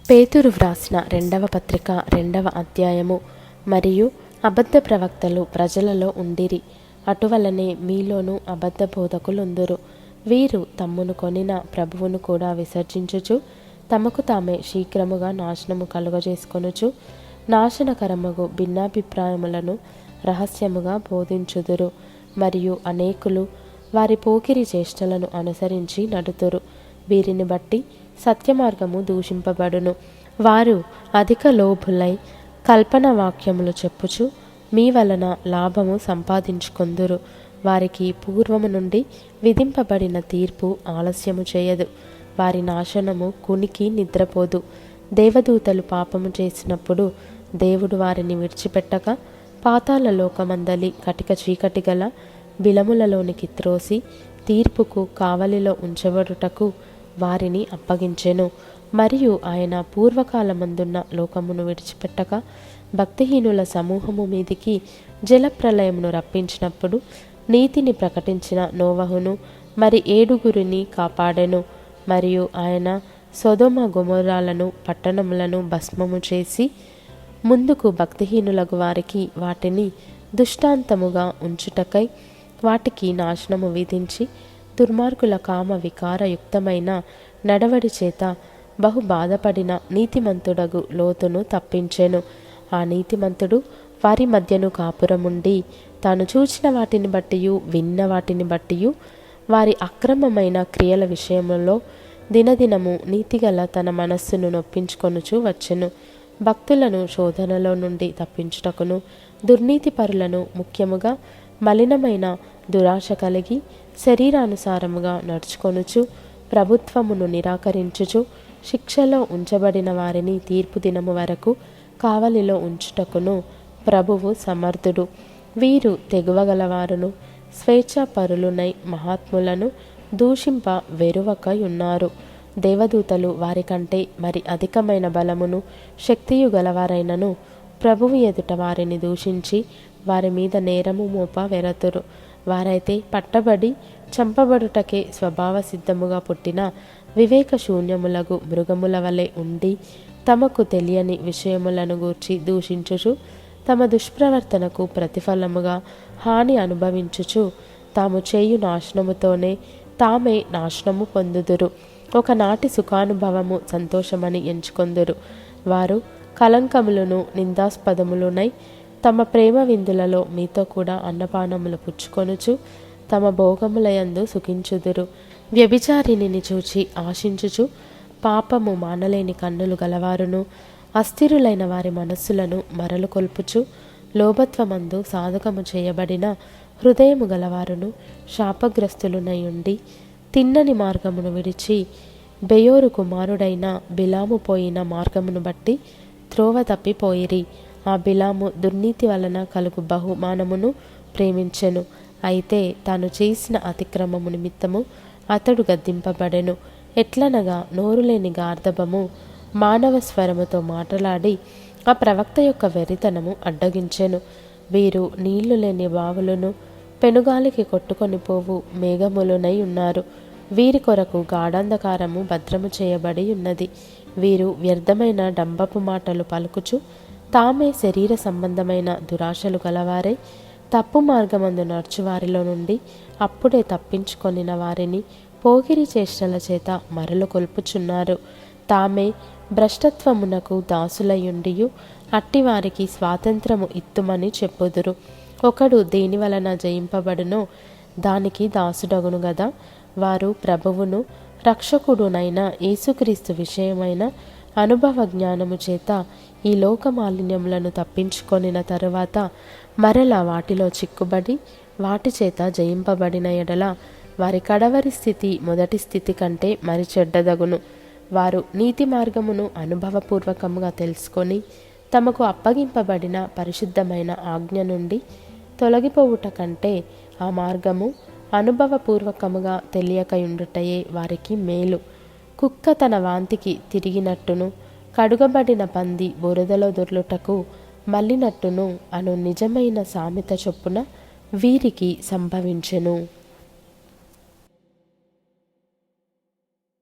పేతురు వ్రాసిన రెండవ పత్రిక 2వ అధ్యాయము. మరియు అబద్ధ ప్రవక్తలు ప్రజలలో ఉండిరి, అటువలనే మీలోనూ అబద్ధ బోధకులుందురు. వీరు తమ్మును కొనిన ప్రభువును కూడా విసర్జించుచు తమకు తామే శీఘ్రముగా నాశనము కలుగజేసుకొనుచు నాశనకరమగు భిన్నాభిప్రాయములను రహస్యముగా బోధించుదురు. మరియు అనేకులు వారి పోకిరి చేష్టలను అనుసరించి నడుతురు. వీరిని బట్టి సత్యమార్గము దూషింపబడును. వారు అధిక లోభులై కల్పన వాక్యములు చెప్పుచు మీ వలన లాభము సంపాదించుకొందురు. వారికి పూర్వము నుండి విధింపబడిన తీర్పు ఆలస్యము చేయదు. వారి నాశనము కునికి నిద్రపోదు. దేవదూతలు పాపము చేసినప్పుడు దేవుడు వారిని విడిచిపెట్టక పాతాళ లోకమందలి కటిక చీకటి గల బిలములలోనికి త్రోసి తీర్పుకు కావలిలో ఉంచబడుటకు వారిని అప్పగించెను. మరియు ఆయన పూర్వకాలమందున్న లోకమును విడిచిపెట్టక భక్తిహీనుల సమూహము మీదికి జలప్రలయమును రప్పించినప్పుడు నీతిని ప్రకటించిన నోవహును మరి 7 కాపాడెను. మరియు ఆయన సొదొమ గొమొర్రాలను పట్టణములను భస్మము చేసి ముందుకు భక్తిహీనులకు వారికి వాటిని దృష్టాంతముగా ఉంచుటకై వాటికి నాశనము విధించి దుర్మార్గుల కామ వికారయుక్తమైన నడవడి చేత బహు బాధపడిన నీతిమంతుడగు లోతును తప్పించెను. ఆ నీతిమంతుడు వారి మధ్యను కాపురముండి తాను చూచిన వాటిని బట్టియు విన్న వాటిని బట్టియు వారి అక్రమమైన క్రియల విషయంలో దినదినము నీతిగల తన మనస్సును నొప్పించుకొనుచు వచ్చెను. భక్తులను శోధనలో నుండి తప్పించుటకును దుర్నీతి పరులను ముఖ్యముగా మలినమైన దురాశ కలిగి శరీరానుసారముగా నడుచుకొనుచు ప్రభుత్వమును నిరాకరించుచు శిక్షలో ఉంచబడిన వారిని తీర్పు దినము వరకు కావలిలో ఉంచుటకును ప్రభువు సమర్థుడు. వీరు తెగువగలవారును స్వేచ్ఛాపరులునై మహాత్ములను దూషింప వెరువక ఉన్నారు. దేవదూతలు వారికంటే మరి అధికమైన బలమును శక్తియు గలవారైనను ప్రభువు ఎదుట వారిని దూషించి వారి మీద నేరము మోప వెరతురు. వారైతే పట్టబడి చంపబడుటకే స్వభావ సిద్ధముగా పుట్టిన వివేక శూన్యములగు మృగముల వలె ఉండి తమకు తెలియని విషయములను గూర్చి దూషించుచు తమ దుష్ప్రవర్తనకు ప్రతిఫలముగా హాని అనుభవించుచు తాము చేయు నాశనముతోనే తామే నాశనము పొందుదురు. ఒకనాటి సుఖానుభవము సంతోషమని ఎంచుకొందురు. వారు కలంకములను నిందాస్పదములునై తమ ప్రేమ విందులలో మీతో కూడా అన్నపానములు పుచ్చుకొనుచు తమ భోగములయందు సుఖించుదురు. వ్యభిచారిణిని చూచి ఆశించుచు పాపము మానలేని కన్నులు గలవారును అస్థిరులైన వారి మనస్సులను మరలు కొల్పుచు లోభత్వమందు సాధకము చేయబడిన హృదయము గలవారును శాపగ్రస్తులునై ఉండి తిన్నని మార్గమును విడిచి బెయోరు కుమారుడైన బిలాము పోయిన మార్గమును బట్టి త్రోవ తప్పిపోయిరి. ఆ బిలాము దుర్నీతి వలన కలుగు బహుమానమును ప్రేమించెను. అయితే తాను చేసిన అతిక్రమము నిమిత్తము అతడు గద్దింపబడెను. ఎట్లనగా నోరులేని గార్ధబము మానవ స్వరముతో మాట్లాడి ఆ ప్రవక్త యొక్క వెరితనము అడ్డగించెను. వీరు నీళ్లు లేని బావులను పెనుగాలికి కొట్టుకొని పోవు మేఘములునై ఉన్నారు. వీరి కొరకు గాఢాంధకారము భద్రము చేయబడి ఉన్నది. వీరు వ్యర్థమైన డంబపు మాటలు పలుకుచు తామే శరీర సంబంధమైన దురాశలు గలవారై తప్పు మార్గమందు నడుచువారిలో నుండి అప్పుడే తప్పించుకొనిన వారిని పోకిరి చేష్టల చేత మరలు కొల్పుచున్నారు. తామే భ్రష్టత్వమునకు దాసులయుండియు అట్టివారికి స్వాతంత్రము ఇత్తుమని చెప్పుదురు. ఒకడు దేని వలన జయింపబడునో దానికి దాసుడగును గదా. వారు ప్రభువును రక్షకుడునైన యేసుక్రీస్తు విషయమైన అనుభవ జ్ఞానము చేత ఈ లోక మాలిన్యములను తప్పించుకొనిన తరువాత మరలా వాటిలో చిక్కుబడి వాటి చేత జయింపబడిన ఎడల వారి కడవరి స్థితి మొదటి స్థితి కంటే మరి చెడ్డదగును. వారు నీతి మార్గమును అనుభవపూర్వకముగా తెలుసుకొని తమకు అప్పగింపబడిన పరిశుద్ధమైన ఆజ్ఞ నుండి తొలగిపోవుట కంటే ఆ మార్గము అనుభవపూర్వకముగా తెలియకయుండుటయే వారికి మేలు. కుక్క తన వాంతికి తిరిగినట్టును కడుగబడిన పంది బురదలో దొర్లుటకు మళ్ళినట్టును అను నిజమైన సామెత చొప్పున వీరికి సంభవించెను.